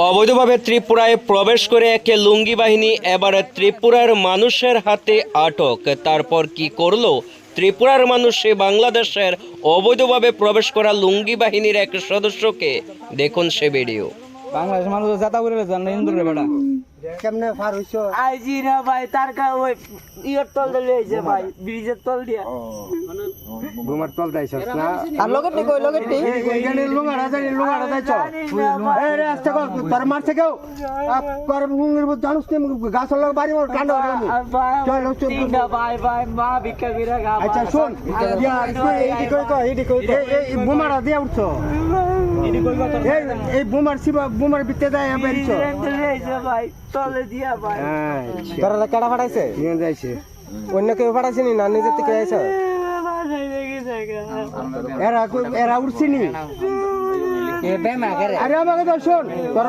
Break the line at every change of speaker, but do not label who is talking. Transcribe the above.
অবৈধভাবে ত্রিপুরায় প্রবেশ করে একে লুঙ্গি বাহিনী এবার ত্রিপুরার মানুষের হাতে আটক। তারপর কি করলো ত্রিপুরার মানুষ বাংলাদেশের অবৈধভাবে প্রবেশ করা লুঙ্গি বাহিনীর এক সদস্যকে? দেখুন সে ভিডিও।
বাংলাদেশ মানুষ যাতা করে জান না ইন্দুরে বেটা
কেমনে পার হইছো?
আইজি না ভাই, তার কা ওই ইয়র তল দিয়ে লইছে ভাই, ব্রিজের তল দিয়া।
বুমার তল দাইছস না?
আর লগেট নি কই লগেট নি
এইখানে লুঙ্গাড়া দাইছ। এই রে আস্তে কর, তোর মারছে কেউ? পর মুঙ্গের মধ্যে জানুস নি গাছ লাগা বাড়ি মোর কাণ্ড হলো। চল চল
তিনটা ভাই ভাই মা ভিক্ষা করে গা।
আচ্ছা শুন, এইডি কই তো এই বুমারা দিয়ে উঠছো। এই বুমার ভিতরে যায় বেরিছো।
লইছে ভাই, তলে দিয়া ভাই।
হ্যাঁ,
তোরা কেডা ফাটাইছে?
নিয়ে যাইছে।
অন্য কেউ ফাটাইছে নি না নিজে থেকে আইছ?
এরা উঠছিনি।
এ বেমা করে
আরে আমাকে তো শোন, তোর